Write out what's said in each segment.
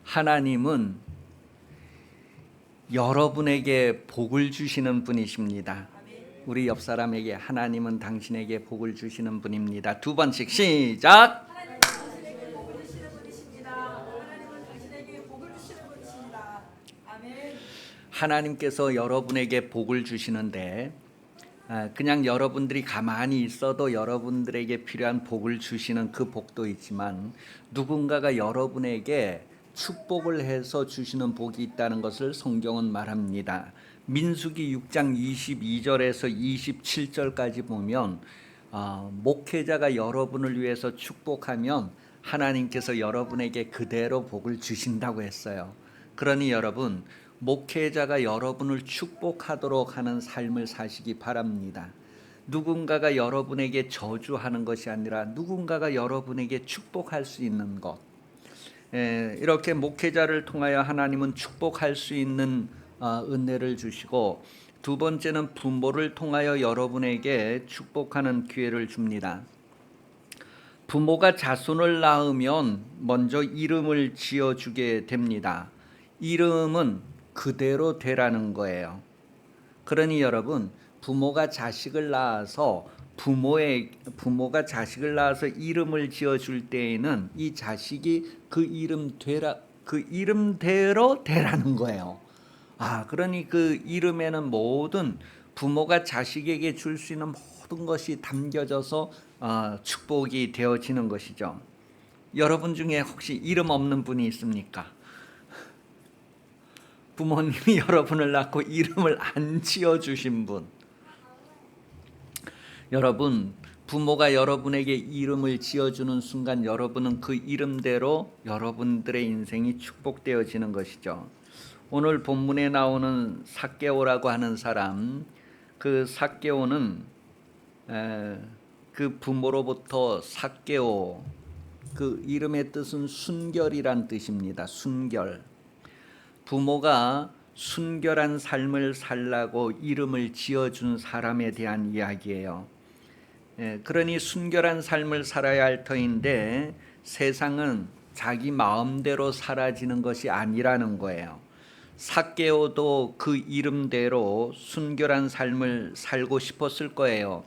하나님은 여러분에게 복을 주시는 분이십니다. 우리 옆 사람에게 하나님은 당신에게 복을 주시는 분입니다. 두 번씩 시작. 하나님은 당신에게 복을 주시는 분이십니다. 하나님은 당신에게 복을 주시는 분이십니다. 아멘. 하나님께서 여러분에게 복을 주시는데 그냥 여러분들이 가만히 있어도 여러분들에게 필요한 복을 주시는 그 복도 있지만 누군가가 여러분에게 축복을 해서 주시는 복이 있다는 것을 성경은 말합니다. 민수기 6장 22절에서 27절까지 보면 목회자가 여러분을 위해서 축복하면 하나님께서 여러분에게 그대로 복을 주신다고 했어요. 그러니 여러분, 목회자가 여러분을 축복하도록 하는 삶을 사시기 바랍니다. 누군가가 여러분에게 저주하는 것이 아니라 누군가가 여러분에게 축복할 수 있는 것, 이렇게 목회자를 통하여 하나님은 축복할 수 있는 은혜를 주시고, 두 번째는 부모를 통하여 여러분에게 축복하는 기회를 줍니다. 부모가 자손을 낳으면 먼저 이름을 지어주게 됩니다. 이름은 그대로 되라는 거예요. 그러니 여러분, 부모가 자식을 낳아서 부모가 자식을 낳아서 이름을 지어줄 때에는 이 자식이 그 이름대로 되라는 거예요. 그러니 그 이름에는 모든 부모가 자식에게 줄 수 있는 모든 것이 담겨져서 축복이 되어지는 것이죠. 여러분 중에 혹시 이름 없는 분이 있습니까? 부모님이 여러분을 낳고 이름을 안 지어주신 분. 여러분, 부모가 여러분에게 이름을 지어주는 순간 여러분은 그 이름대로 여러분들의 인생이 축복되어지는 것이죠. 오늘 본문에 나오는 삭개오라고 하는 사람, 그 삭개오는 그 부모로부터 삭개오, 그 이름의 뜻은 순결이란 뜻입니다. 순결. 부모가 순결한 삶을 살라고 이름을 지어준 사람에 대한 이야기예요. 그러니 순결한 삶을 살아야 할 터인데 세상은 자기 마음대로 사라지는 것이 아니라는 거예요. 삭개오도 그 이름대로 순결한 삶을 살고 싶었을 거예요.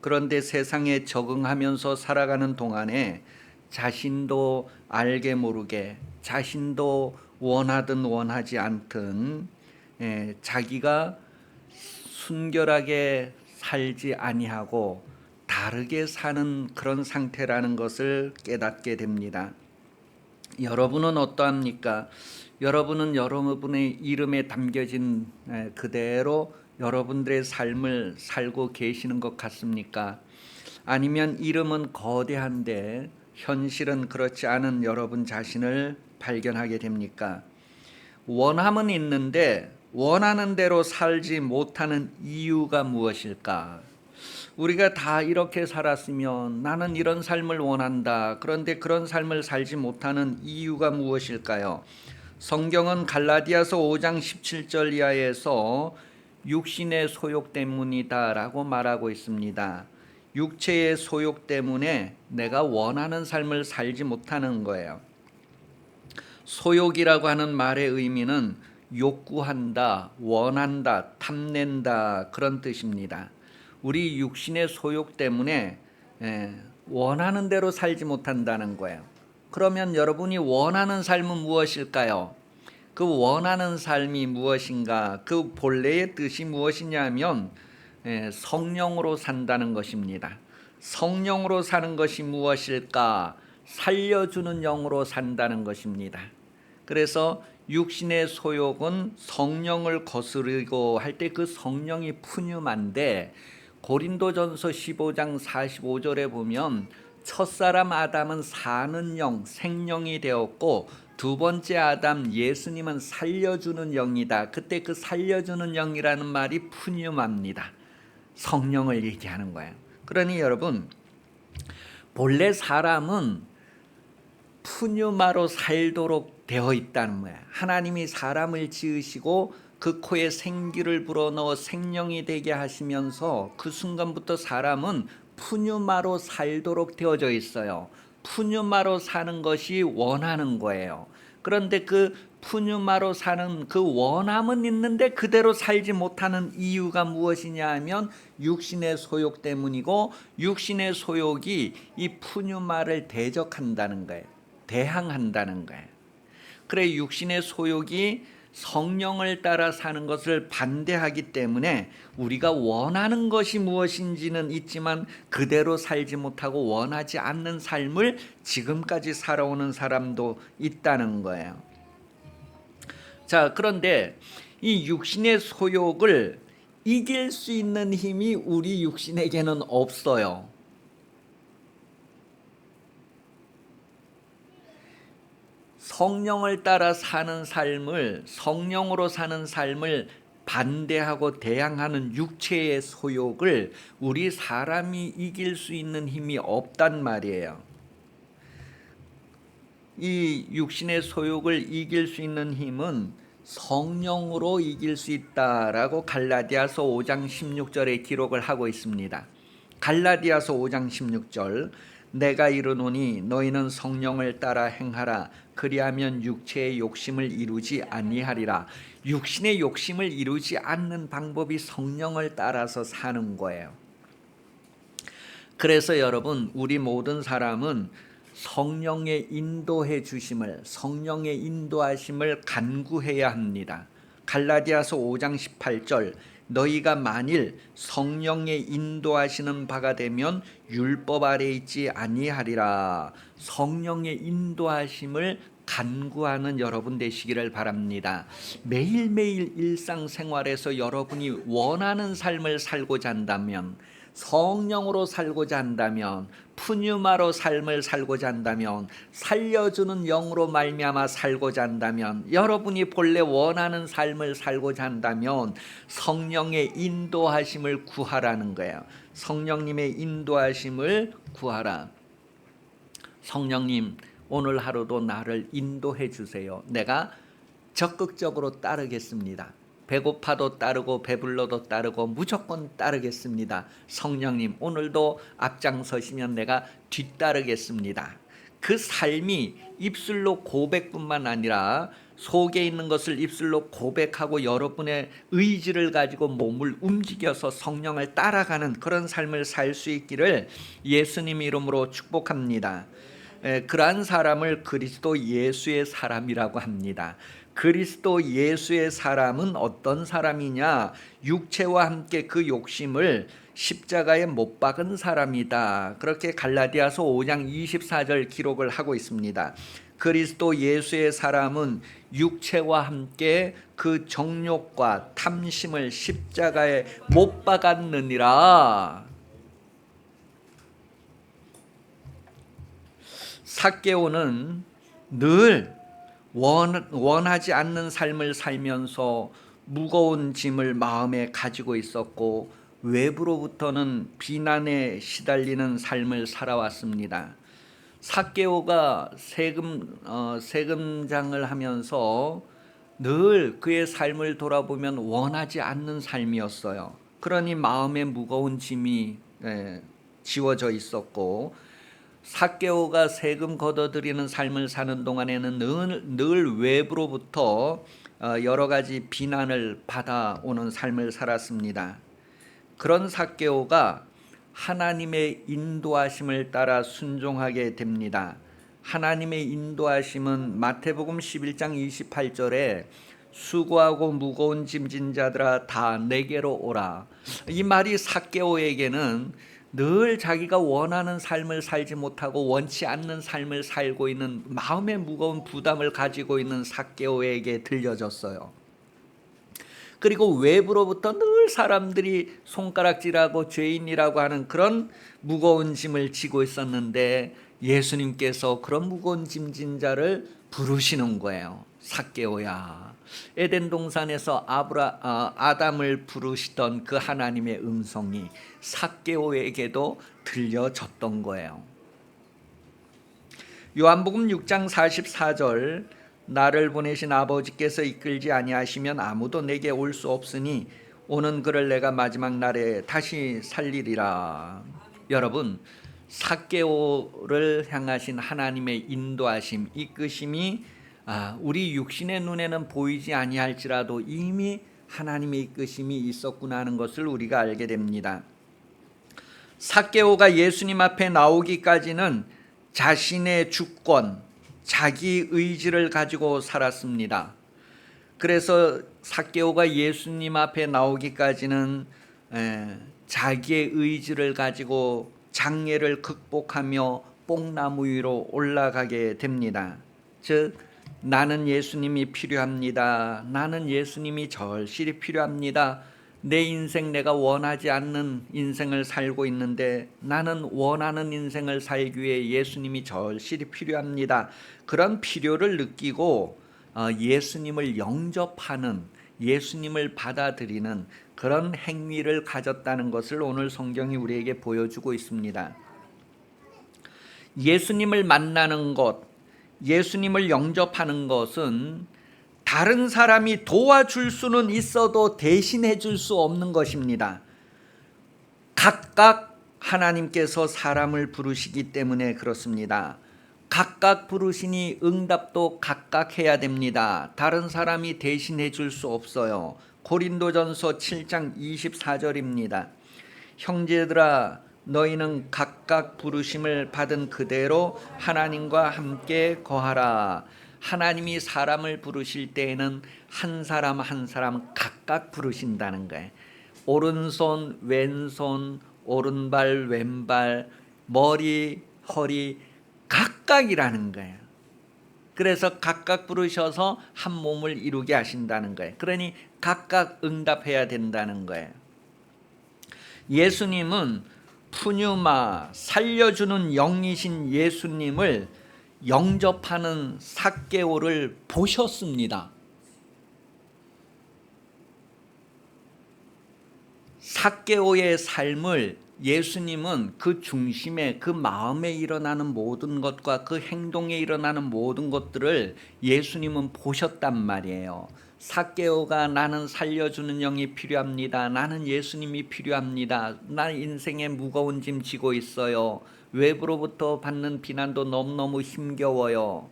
그런데 세상에 적응하면서 살아가는 동안에 자신도 알게 모르게, 자신도 원하든 원하지 않든 자기가 순결하게 살지 아니하고 다르게 사는 그런 상태라는 것을 깨닫게 됩니다. 여러분은 어떠합니까? 여러분은 여러분의 이름에 담겨진 그대로 여러분들의 삶을 살고 계시는 것 같습니까? 아니면 이름은 거대한데 현실은 그렇지 않은 여러분 자신을 발견하게 됩니까? 원함은 있는데 원하는 대로 살지 못하는 이유가 무엇일까? 우리가 다 이렇게 살았으면 나는 이런 삶을 원한다. 그런데 그런 삶을 살지 못하는 이유가 무엇일까요? 성경은 갈라디아서 5장 17절 이하에서 육신의 소욕 때문이다라고 말하고 있습니다. 육체의 소욕 때문에 내가 원하는 삶을 살지 못하는 거예요. 소욕이라고 하는 말의 의미는 욕구한다, 원한다, 탐낸다 그런 뜻입니다. 우리 육신의 소욕 때문에 원하는 대로 살지 못한다는 거예요. 그러면 여러분이 원하는 삶은 무엇일까요? 그 원하는 삶이 무엇인가? 그 본래의 뜻이 무엇이냐면 성령으로 산다는 것입니다. 성령으로 사는 것이 무엇일까? 살려주는 영으로 산다는 것입니다. 그래서 육신의 소욕은 성령을 거스르고 할 때 그 성령이 푸념한데, 고린도전서 15장 45절에 보면 첫사람 아담은 사는 영, 생령이 되었고 두 번째 아담 예수님은 살려주는 영이다. 그때 그 살려주는 영이라는 말이 푸념합니다. 성령을 얘기하는 거예요. 그러니 여러분, 본래 사람은 푸뉴마로 살도록 되어 있다는 거예요. 하나님이 사람을 지으시고 그 코에 생기를 불어넣어 생명이 되게 하시면서 그 순간부터 사람은 푸뉴마로 살도록 되어져 있어요. 푸뉴마로 사는 것이 원하는 거예요. 그런데 그 푸뉴마로 사는 그 원함은 있는데 그대로 살지 못하는 이유가 무엇이냐 하면 육신의 소욕 때문이고, 육신의 소욕이 이 푸뉴마를 대적한다는 거예요. 대항한다는 거예요. 그래, 육신의 소욕이 성령을 따라 사는 것을 반대하기 때문에 우리가 원하는 것이 무엇인지는 있지만 그대로 살지 못하고 원하지 않는 삶을 지금까지 살아오는 사람도 있다는 거예요. 자, 그런데 이 육신의 소욕을 이길 수 있는 힘이 우리 육신에게는 없어요. 성령을 따라 사는 삶을, 성령으로 사는 삶을 반대하고 대항하는 육체의 소욕을 우리 사람이 이길 수 있는 힘이 없단 말이에요. 이 육신의 소욕을 이길 수 있는 힘은 성령으로 이길 수 있다라고 갈라디아서 5장 16절에 기록을 하고 있습니다. 갈라디아서 5장 16절, 내가 이르노니 너희는 성령을 따라 행하라. 그리하면 육체의 욕심을 이루지 아니하리라. 육신의 욕심을 이루지 않는 방법이 성령을 따라서 사는 거예요. 그래서 여러분, 우리 모든 사람은 성령의 인도해 주심을, 성령의 인도하심을 간구해야 합니다. 갈라디아서 5장 18절, 너희가 만일 성령의 인도하시는 바가 되면 율법 아래 있지 아니하리라. 성령의 인도하심을 간구하는 여러분 되시기를 바랍니다. 매일매일 일상생활에서 여러분이 원하는 삶을 살고자 한다면, 성령으로 살고자 한다면, 푸뉴마로 삶을 살고자 한다면, 살려주는 영으로 말미암아 살고자 한다면, 여러분이 본래 원하는 삶을 살고자 한다면 성령의 인도하심을 구하라는 거예요. 성령님의 인도하심을 구하라. 성령님, 오늘 하루도 나를 인도해 주세요. 내가 적극적으로 따르겠습니다. 배고파도 따르고 배불러도 따르고 무조건 따르겠습니다. 성령님, 오늘도 앞장서시면 내가 뒤따르겠습니다. 그 삶이 입술로 고백뿐만 아니라 속에 있는 것을 입술로 고백하고 여러분의 의지를 가지고 몸을 움직여서 성령을 따라가는 그런 삶을 살 수 있기를 예수님 이름으로 축복합니다. 그러한 사람을 그리스도 예수의 사람이라고 합니다. 그리스도 예수의 사람은 어떤 사람이냐? 육체와 함께 그 욕심을 십자가에 못 박은 사람이다. 그렇게 갈라디아서 5장 24절 기록을 하고 있습니다. 그리스도 예수의 사람은 육체와 함께 그 정욕과 탐심을 십자가에 못 박았느니라. 삭개오는 늘 원하지 않는 삶을 살면서 무거운 짐을 마음에 가지고 있었고 외부로부터는 비난에 시달리는 삶을 살아왔습니다. 삭개오가 세금장을 하면서 늘 그의 삶을 돌아보면 원하지 않는 삶이었어요. 그러니 마음에 무거운 짐이 지워져 있었고, 삭개오가 세금 걷어들이는 삶을 사는 동안에는 늘 외부로부터 여러 가지 비난을 받아오는 삶을 살았습니다. 그런 삭개오가 하나님의 인도하심을 따라 순종하게 됩니다. 하나님의 인도하심은 마태복음 11장 28절에 수고하고 무거운 짐진 자들아 다 내게로 오라. 이 말이 삭개오에게는 늘 자기가 원하는 삶을 살지 못하고 원치 않는 삶을 살고 있는 마음의 무거운 부담을 가지고 있는 삭개오에게 들려졌어요. 그리고 외부로부터 늘 사람들이 손가락질하고 죄인이라고 하는 그런 무거운 짐을 지고 있었는데 예수님께서 그런 무거운 짐진 자를 부르시는 거예요. 삭개오야. 에덴 동산에서 아담을 부르시던 그 하나님의 음성이 삭개오에게도 들려졌던 거예요. 요한복음 6장 44절, 나를 보내신 아버지께서 이끌지 아니하시면 아무도 내게 올 수 없으니 오는 그를 내가 마지막 날에 다시 살리리라. 여러분, 삭개오를 향하신 하나님의 인도하심, 이끄심이 우리 육신의 눈에는 보이지 아니할지라도 이미 하나님의 이끄심이 있었구나 하는 것을 우리가 알게 됩니다. 삭개오가 예수님 앞에 나오기까지는 자신의 주권, 자기 의지를 가지고 살았습니다. 그래서 삭개오가 예수님 앞에 나오기까지는 자기의 의지를 가지고 장애를 극복하며 뽕나무 위로 올라가게 됩니다. 즉, 나는 예수님이 필요합니다. 나는 예수님이 절실히 필요합니다. 내 인생, 내가 원하지 않는 인생을 살고 있는데 나는 원하는 인생을 살기 위해 예수님이 절실히 필요합니다. 그런 필요를 느끼고 예수님을 영접하는, 예수님을 받아들이는 그런 행위를 가졌다는 것을 오늘 성경이 우리에게 보여주고 있습니다. 예수님을 만나는 것, 예수님을 영접하는 것은 다른 사람이 도와줄 수는 있어도 대신해 줄 수 없는 것입니다. 각각 하나님께서 사람을 부르시기 때문에 그렇습니다. 각각 부르시니 응답도 각각 해야 됩니다. 다른 사람이 대신해 줄 수 없어요. 고린도전서 7장 24절입니다. 형제들아, 너희는 각각 부르심을 받은 그대로 하나님과 함께 거하라. 하나님이 사람을 부르실 때에는 한 사람 한 사람 각각 부르신다는 거예요. 오른손, 왼손, 오른발, 왼발, 머리, 허리 각각이라는 거예요. 그래서 각각 부르셔서 한 몸을 이루게 하신다는 거예요. 그러니 각각 응답해야 된다는 거예요. 예수님은 푸뉴마, 살려주는 영이신 예수님을 영접하는 삭개오를 보셨습니다. 삭개오의 삶을 예수님은 그 중심에, 그 마음에 일어나는 모든 것과 그 행동에 일어나는 모든 것들을 예수님은 보셨단 말이에요. 삭개오가 나는 살려주는 영이 필요합니다. 나는 예수님이 필요합니다. 나 인생에 무거운 짐 지고 있어요. 외부로부터 받는 비난도 너무너무 힘겨워요.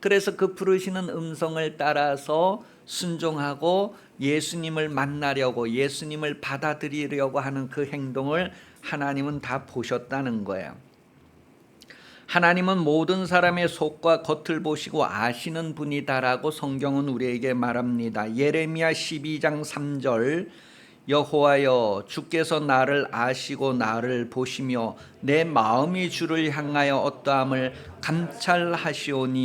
그래서 그 부르시는 음성을 따라서 순종하고 예수님을 만나려고, 예수님을 받아들이려고 하는 그 행동을 하나님은 다 보셨다는 거예요. 하나님은 모든 사람의 속과 겉을 보시고 아시는 분이다라고 성경은 우리에게 말합니다. 예레미야 12장 3절, 여호와여, 주께서 나를 아시고 나를 보시며 내 마음이 주를 향하여 어떠함을 감찰하시오니,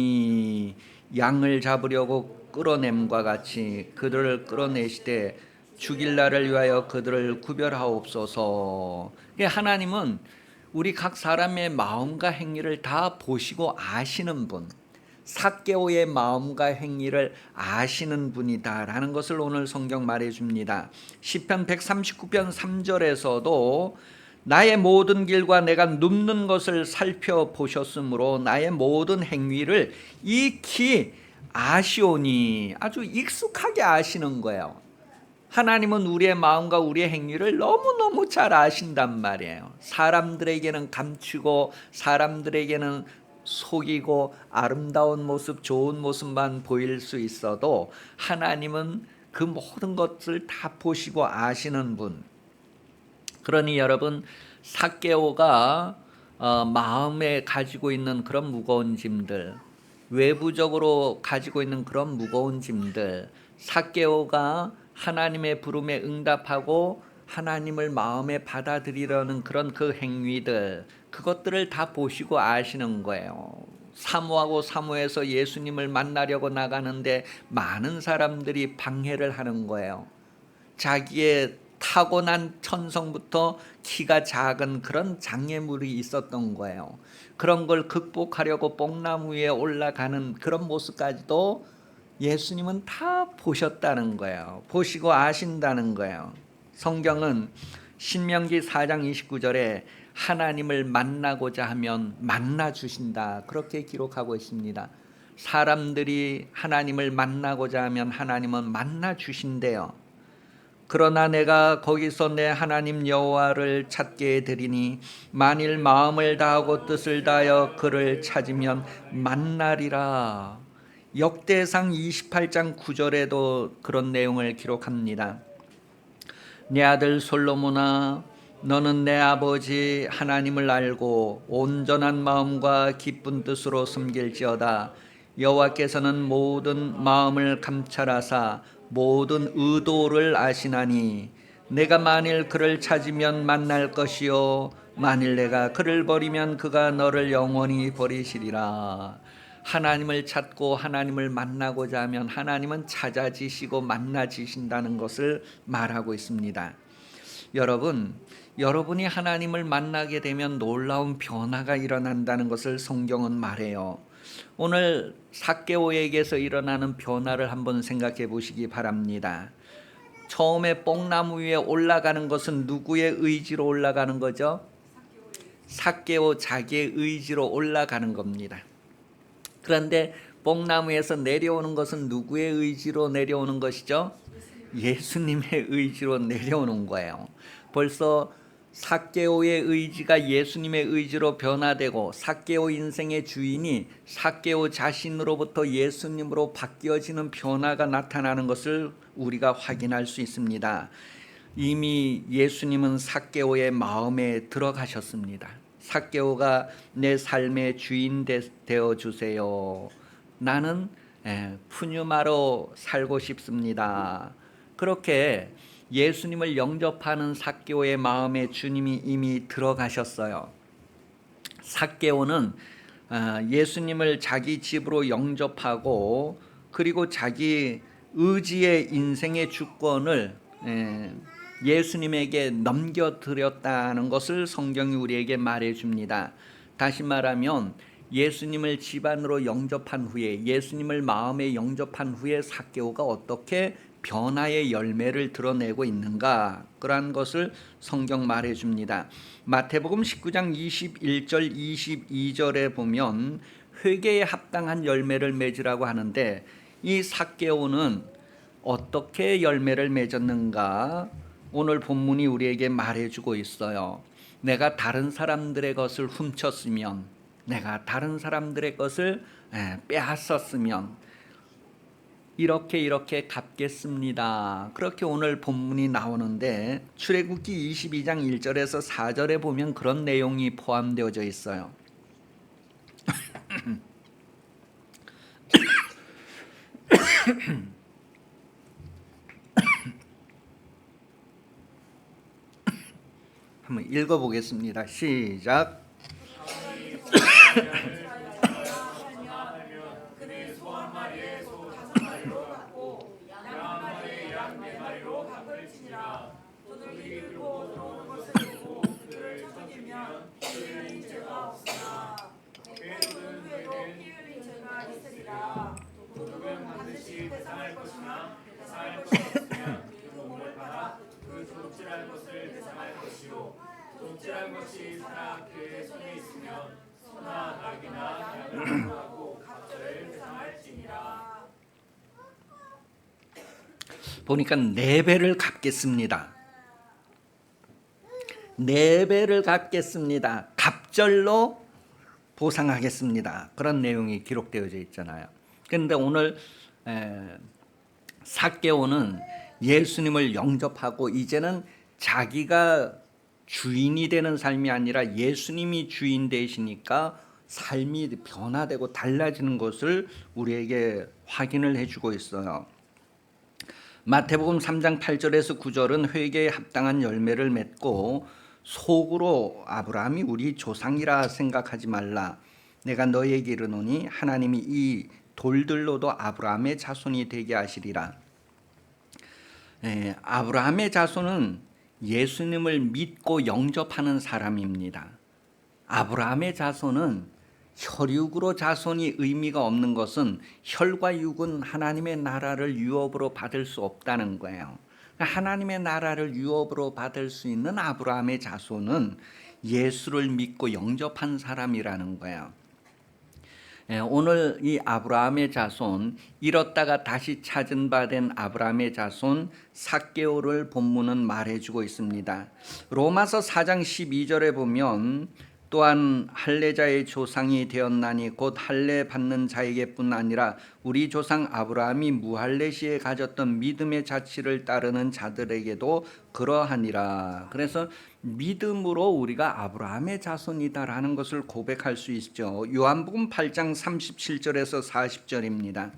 양을 잡으려고 끌어냄과 같이 그들을 끌어내시되 죽일 날을 위하여 그들을 구별하옵소서. 하나님은 우리 각 사람의 마음과 행위를 다 보시고 아시는 분, 삭개오의 마음과 행위를 아시는 분이다라는 것을 오늘 성경 말해줍니다. 시편 139편 3절에서도 나의 모든 길과 내가 눕는 것을 살펴보셨으므로 나의 모든 행위를 익히 아시오니, 아주 익숙하게 아시는 거예요. 하나님은 우리의 마음과 우리의 행위를 너무너무 잘 아신단 말이에요. 사람들에게는 감추고 사람들에게는 속이고 아름다운 모습, 좋은 모습만 보일 수 있어도 하나님은 그 모든 것을 다 보시고 아시는 분. 그러니 여러분, 삭개오가 마음에 가지고 있는 그런 무거운 짐들, 외부적으로 가지고 있는 그런 무거운 짐들, 삭개오가 하나님의 부름에 응답하고 하나님을 마음에 받아들이려는 그런 그 행위들, 그것들을 다 보시고 아시는 거예요. 사모하고 사모해서 예수님을 만나려고 나가는데 많은 사람들이 방해를 하는 거예요. 자기의 타고난 천성부터 키가 작은 그런 장애물이 있었던 거예요. 그런 걸 극복하려고 뽕나무 위에 올라가는 그런 모습까지도 예수님은 다 보셨다는 거예요. 보시고 아신다는 거예요. 성경은 신명기 4장 29절에 하나님을 만나고자 하면 만나 주신다, 그렇게 기록하고 있습니다. 사람들이 하나님을 만나고자 하면 하나님은 만나 주신대요. 그러나 내가 거기서 내 하나님 여호와를 찾게 되리니 만일 마음을 다하고 뜻을 다하여 그를 찾으면 만나리라. 역대상 28장 9절에도 그런 내용을 기록합니다. 내 아들 솔로몬아, 너는 내 아버지 하나님을 알고 온전한 마음과 기쁜 뜻으로 섬길지어다. 여호와께서는 모든 마음을 감찰하사 모든 의도를 아시나니 내가 만일 그를 찾으면 만날 것이요 만일 내가 그를 버리면 그가 너를 영원히 버리시리라. 하나님을 찾고 하나님을 만나고자 하면 하나님은 찾아지시고 만나지신다는 것을 말하고 있습니다. 여러분이 하나님을 만나게 되면 놀라운 변화가 일어난다는 것을 성경은 말해요. 오늘 삭개오에게서 일어나는 변화를 한번 생각해 보시기 바랍니다. 처음에 뽕나무 위에 올라가는 것은 누구의 의지로 올라가는 거죠? 삭개오 자기의 의지로 올라가는 겁니다. 그런데 뽕나무에서 내려오는 것은 누구의 의지로 내려오는 것이죠? 예수님의 의지로 내려오는 거예요. 벌써 삭개오의 의지가 예수님의 의지로 변화되고 삭개오 인생의 주인이 삭개오 자신으로부터 예수님으로 바뀌어지는 변화가 나타나는 것을 우리가 확인할 수 있습니다. 이미 예수님은 삭개오의 마음에 들어가셨습니다. 삭개오가 내 삶의 주인 되어 주세요. 나는 푸뉴마로 살고 싶습니다. 그렇게 예수님을 영접하는 삭개오의 마음에 주님이 이미 들어가셨어요. 삭개오는 예수님을 자기 집으로 영접하고 그리고 자기 의지의 인생의 주권을 예수님에게 넘겨드렸다는 것을 성경이 우리에게 말해줍니다. 다시 말하면 예수님을 집안으로 영접한 후에 예수님을 마음에 영접한 후에 삭개오가 어떻게 변화의 열매를 드러내고 있는가, 그러한 것을 성경 말해줍니다. 마태복음 19장 21절 22절에 보면 회개에 합당한 열매를 맺으라고 하는데 이 삭개오는 어떻게 열매를 맺었는가 오늘 본문이 우리에게 말해주고 있어요. 내가 다른 사람들의 것을 훔쳤으면, 내가 다른 사람들의 것을 빼앗았으면 이렇게 갚겠습니다. 그렇게 오늘 본문이 나오는데 출애굽기 22장 1절에서 4절에 보면 그런 내용이 포함되어져 있어요. 한번 읽어보겠습니다. 시작. 그는 소 한 마리에 소 5마리로 갚고 양 한 마리에 양 4마리로 갚을지니라. 도둑이 들고 들어오는 것을 보고 그를 죽이면 피 흘린 죄가 없으나 도둑은 후에도 피 흘린 죄가 있으리라. 도둑은 반드시 배상할 것이나 배상할 것이 없으면 그 몸을 팔아 그 도둑질한 것을 배상할 것이요 도둑질한 것이 살아 그의 손에 있으면 소나 낙이나 양을 하고 갑절을 배상할지니라. 보니까 4배를 갚겠습니다. 4배를 갚겠습니다. 갑절로 보상하겠습니다. 그런 내용이 기록되어져 있잖아요. 그런데 오늘 삭개오는 예수님을 영접하고 이제는 자기가 주인이 되는 삶이 아니라 예수님이 주인 되시니까 삶이 변화되고 달라지는 것을 우리에게 확인을 해주고 있어요. 마태복음 3장 8절에서 9절은 회개에 합당한 열매를 맺고 속으로 아브라함이 우리 조상이라 생각하지 말라. 내가 너에게 이르노니 하나님이 이 돌들로도 아브라함의 자손이 되게 하시리라. 아브라함의 자손은 예수님을 믿고 영접하는 사람입니다. 아브라함의 자손은 혈육으로 자손이 의미가 없는 것은 혈과 육은 하나님의 나라를 유업으로 받을 수 없다는 거예요. 하나님의 나라를 유업으로 받을 수 있는 아브라함의 자손은 예수를 믿고 영접한 사람이라는 거예요. 오늘 이 아브라함의 자손, 잃었다가 다시 찾은 바 된 아브라함의 자손 삭개오를 본문은 말해주고 있습니다. 로마서 4장 12절에 보면 또한 할례자의 조상이 되었나니 곧 할례 받는 자에게뿐 아니라 우리 조상 아브라함이 무할례 시에 가졌던 믿음의 자치를 따르는 자들에게도 그러하니라. 그래서 믿음으로 우리가 아브라함의 자손이다라는 것을 고백할 수 있죠. 요한복음 8장 37절에서 40절입니다.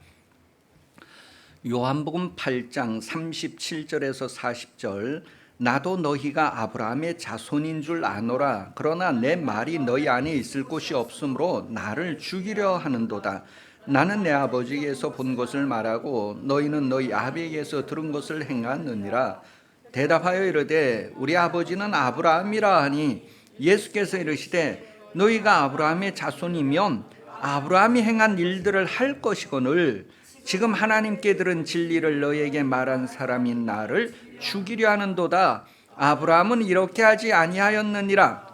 요한복음 8장 37절에서 40절. 나도 너희가 아브라함의 자손인 줄 아노라. 그러나 내 말이 너희 안에 있을 곳이 없으므로 나를 죽이려 하는도다. 나는 내 아버지에게서 본 것을 말하고 너희는 너희 아비에게서 들은 것을 행하느니라. 대답하여 이르되 우리 아버지는 아브라함이라 하니 예수께서 이르시되 너희가 아브라함의 자손이면 아브라함이 행한 일들을 할 것이거늘 지금 하나님께 들은 진리를 너희에게 말한 사람인 나를 죽이려 하는도다. 아브라함은 이렇게 하지 아니하였느니라.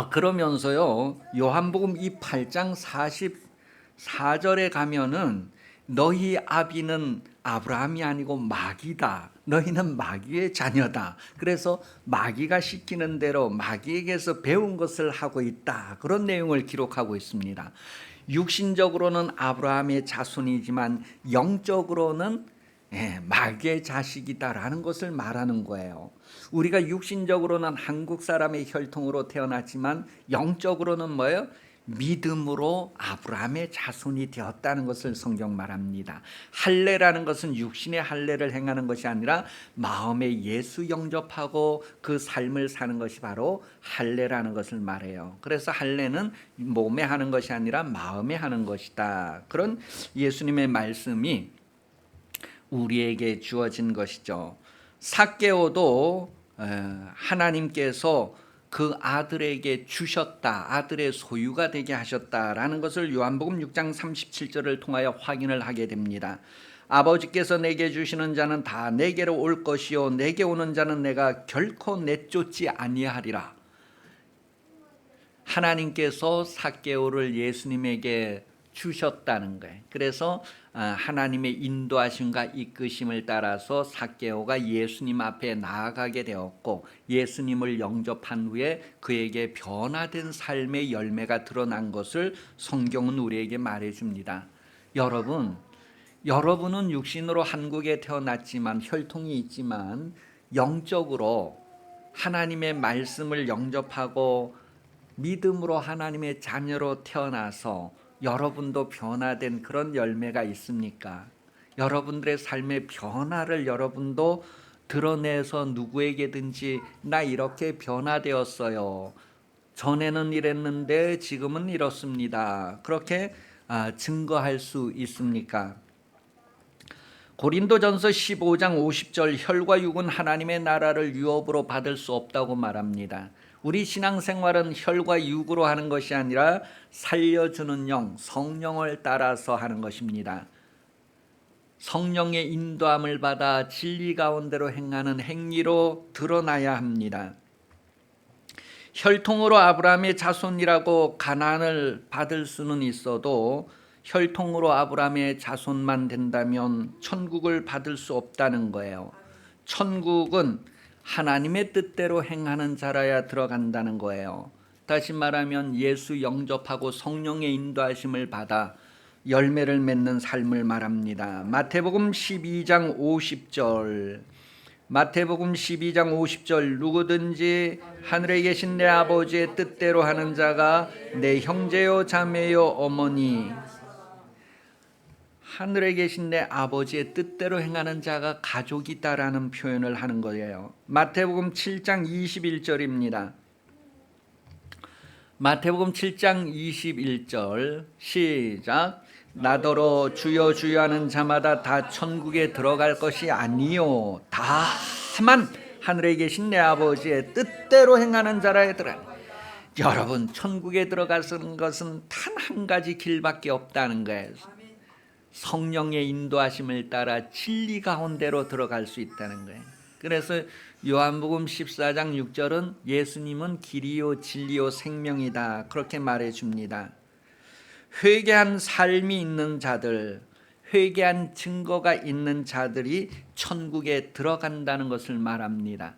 그러면서요 요한복음 이 8장 44절에 가면은 너희 아비는 아브라함이 아니고 마귀다. 너희는 마귀의 자녀다. 그래서 마귀가 시키는 대로 마귀에게서 배운 것을 하고 있다. 그런 내용을 기록하고 있습니다. 육신적으로는 아브라함의 자손이지만 영적으로는 마귀의 자식이다라는 것을 말하는 거예요. 우리가 육신적으로는 한국 사람의 혈통으로 태어났지만 영적으로는 뭐예요? 믿음으로 아브라함의 자손이 되었다는 것을 성경 말합니다. 할례라는 것은 육신의 할례를 행하는 것이 아니라 마음에 예수 영접하고 그 삶을 사는 것이 바로 할례라는 것을 말해요. 그래서 할례는 몸에 하는 것이 아니라 마음에 하는 것이다. 그런 예수님의 말씀이 우리에게 주어진 것이죠. 삭개오도 하나님께서 그 아들에게 주셨다. 아들의 소유가 되게 하셨다라는 것을 요한복음 6장 37절을 통하여 확인을 하게 됩니다. 아버지께서 내게 주시는 자는 다 내게로 올 것이요 내게 오는 자는 내가 결코 내쫓지 아니하리라. 하나님께서 삭개오를 예수님에게 주셨다는 거예요. 그래서 하나님의 인도하심과 이끄심을 따라서 삭개오가 예수님 앞에 나아가게 되었고 예수님을 영접한 후에 그에게 변화된 삶의 열매가 드러난 것을 성경은 우리에게 말해줍니다. 여러분은 육신으로 한국에 태어났지만 혈통이 있지만 영적으로 하나님의 말씀을 영접하고 믿음으로 하나님의 자녀로 태어나서 여러분도 변화된 그런 열매가 있습니까? 여러분들의 삶의 변화를 여러분도 드러내서 누구에게든지 나 이렇게 변화되었어요. 전에는 이랬는데 지금은 이렇습니다. 그렇게 증거할 수 있습니까? 고린도전서 15장 50절 혈과 육은 하나님의 나라를 유업으로 받을 수 없다고 말합니다. 우리 신앙생활은 혈과 육으로 하는 것이 아니라 살려주는 영, 성령을 따라서 하는 것입니다. 성령의 인도함을 받아 진리 가운데로 행하는 행위로 드러나야 합니다. 혈통으로 아브라함의 자손이라고 가난을 받을 수는 있어도 혈통으로 아브라함의 자손만 된다면 천국을 받을 수 없다는 거예요. 천국은 하나님의 뜻대로 행하는 자라야 들어간다는 거예요. 다시 말하면 예수 영접하고 성령의 인도하심을 받아 열매를 맺는 삶을 말합니다. 마태복음 12장 50절 마태복음 12장 50절 누구든지 하늘에 계신 내 아버지의 뜻대로 하는 자가 내 형제요 자매요 어머니 하늘에 계신 내 아버지의 뜻대로 행하는 자가 가족이다라는 표현을 하는 거예요. 마태복음 7장 21절입니다. 마태복음 7장 21절 시작. 나더러 주여 주여 하는 자마다 다 천국에 들어갈 것이 아니요 다만 하늘에 계신 내 아버지의 뜻대로 행하는 자라 얘들아. 여러분 천국에 들어가는 것은 단 한 가지 길밖에 없다는 거예요. 성령의 인도하심을 따라 진리 가운데로 들어갈 수 있다는 거예요. 그래서 요한복음 14장 6절은 예수님은 길이요 진리요 생명이다 그렇게 말해줍니다. 회개한 삶이 있는 자들, 회개한 증거가 있는 자들이 천국에 들어간다는 것을 말합니다.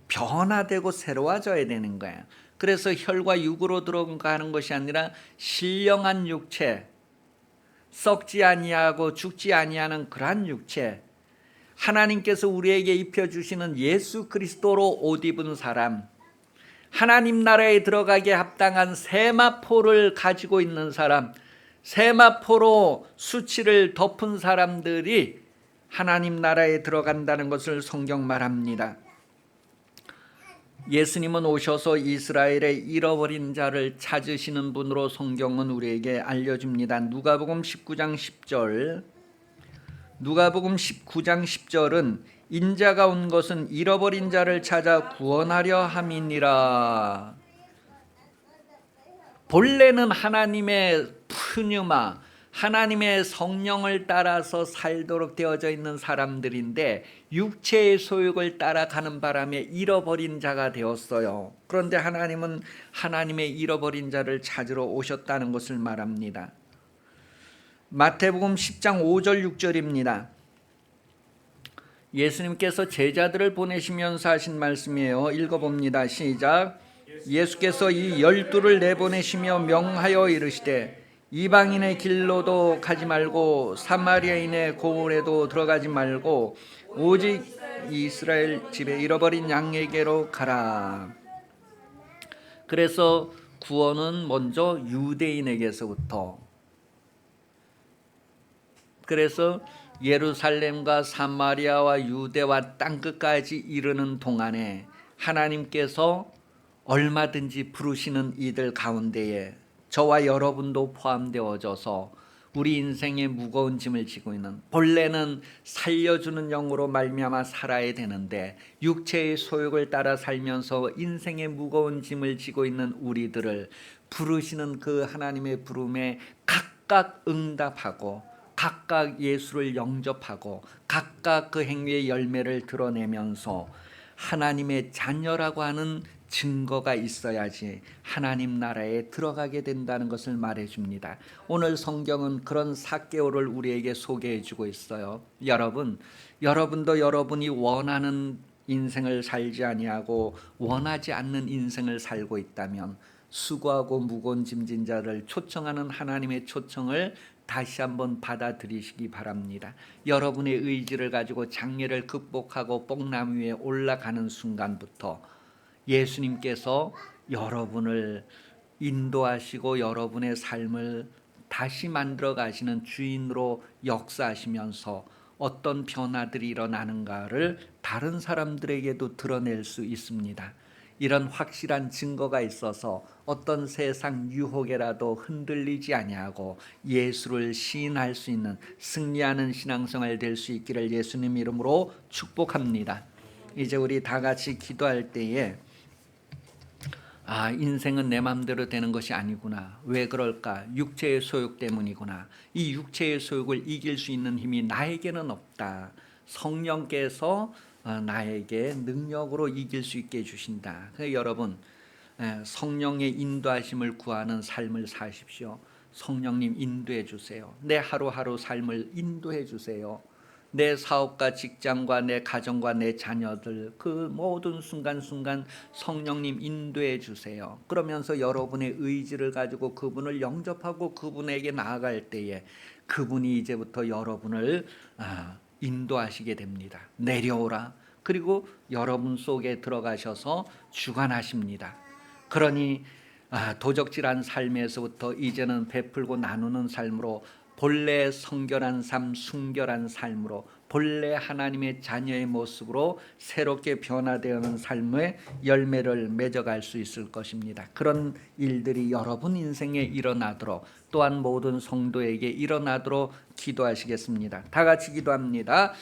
변화되고 새로워져야 되는 거예요. 그래서 혈과 육으로 들어가는 것이 아니라 신령한 육체, 썩지 아니하고 죽지 아니하는 그러한 육체, 하나님께서 우리에게 입혀주시는 예수 그리스도로 옷 입은 사람, 하나님 나라에 들어가기에 합당한 세마포를 가지고 있는 사람, 세마포로 수치를 덮은 사람들이 하나님 나라에 들어간다는 것을 성경 말합니다. 예수님은 오셔서 이스라엘의 잃어버린 자를 찾으시는 분으로 성경은 우리에게 알려줍니다. 누가복음 19장 10절, 누가복음 19장 10절은 인자가 온 것은 잃어버린 자를 찾아 구원하려 함이니라. 본래는 하나님의 푸뉴마, 하나님의 성령을 따라서 살도록 되어져 있는 사람들인데 육체의 소욕을 따라가는 바람에 잃어버린 자가 되었어요. 그런데 하나님은 하나님의 잃어버린 자를 찾으러 오셨다는 것을 말합니다. 마태복음 10장 5절 6절입니다. 예수님께서 제자들을 보내시면서 하신 말씀이에요. 읽어봅니다. 시작. 예수께서 이 12를 내보내시며 명하여 이르시되 이방인의 길로도 가지 말고 사마리아인의 고을에도 들어가지 말고 오직 이스라엘 집에 잃어버린 양에게로 가라. 그래서 구원은 먼저 유대인에게서부터, 그래서 예루살렘과 사마리아와 유대와 땅끝까지 이르는 동안에 하나님께서 얼마든지 부르시는 이들 가운데에 저와 여러분도 포함되어져서 우리 인생의 무거운 짐을 지고 있는, 본래는 살려주는 영으로 말미암아 살아야 되는데 육체의 소욕을 따라 살면서 인생의 무거운 짐을 지고 있는 우리들을 부르시는 그 하나님의 부름에 각각 응답하고 각각 예수를 영접하고 각각 그 행위의 열매를 드러내면서 하나님의 자녀라고 하는 증거가 있어야지 하나님 나라에 들어가게 된다는 것을 말해줍니다. 오늘 성경은 그런 삭개오를 우리에게 소개해주고 있어요. 여러분도 여러분이 원하는 인생을 살지 아니하고 원하지 않는 인생을 살고 있다면 수고하고 무거운 짐진 자를 초청하는 하나님의 초청을 다시 한번 받아들이시기 바랍니다. 여러분의 의지를 가지고 장애를 극복하고 뽕나무 위에 올라가는 순간부터 예수님께서 여러분을 인도하시고 여러분의 삶을 다시 만들어 가시는 주인으로 역사하시면서 어떤 변화들이 일어나는가를 다른 사람들에게도 드러낼 수 있습니다. 이런 확실한 증거가 있어서 어떤 세상 유혹에라도 흔들리지 아니하고 예수를 시인할 수 있는 승리하는 신앙생활 될 수 있기를 예수님 이름으로 축복합니다. 이제 우리 다 같이 기도할 때에 인생은 내 마음대로 되는 것이 아니구나. 왜 그럴까? 육체의 소욕 때문이구나. 이 육체의 소욕을 이길 수 있는 힘이 나에게는 없다. 성령께서 나에게 능력으로 이길 수 있게 해주신다. 그래서 여러분 성령의 인도하심을 구하는 삶을 사십시오. 성령님 인도해 주세요. 내 하루하루 삶을 인도해 주세요. 내 사업과 직장과 내 가정과 내 자녀들 그 모든 순간순간 성령님 인도해 주세요. 그러면서 여러분의 의지를 가지고 그분을 영접하고 그분에게 나아갈 때에 그분이 이제부터 여러분을 인도하시게 됩니다. 내려오라. 그리고 여러분 속에 들어가셔서 주관하십니다. 그러니 도적질한 삶에서부터 이제는 베풀고 나누는 삶으로 본래 성결한 삶, 순결한 삶으로 본래 하나님의 자녀의 모습으로 새롭게 변화되어가는 삶의 열매를 맺어갈 수 있을 것입니다. 그런 일들이 여러분 인생에 일어나도록 또한 모든 성도에게 일어나도록 기도하시겠습니다. 다 같이 기도합니다.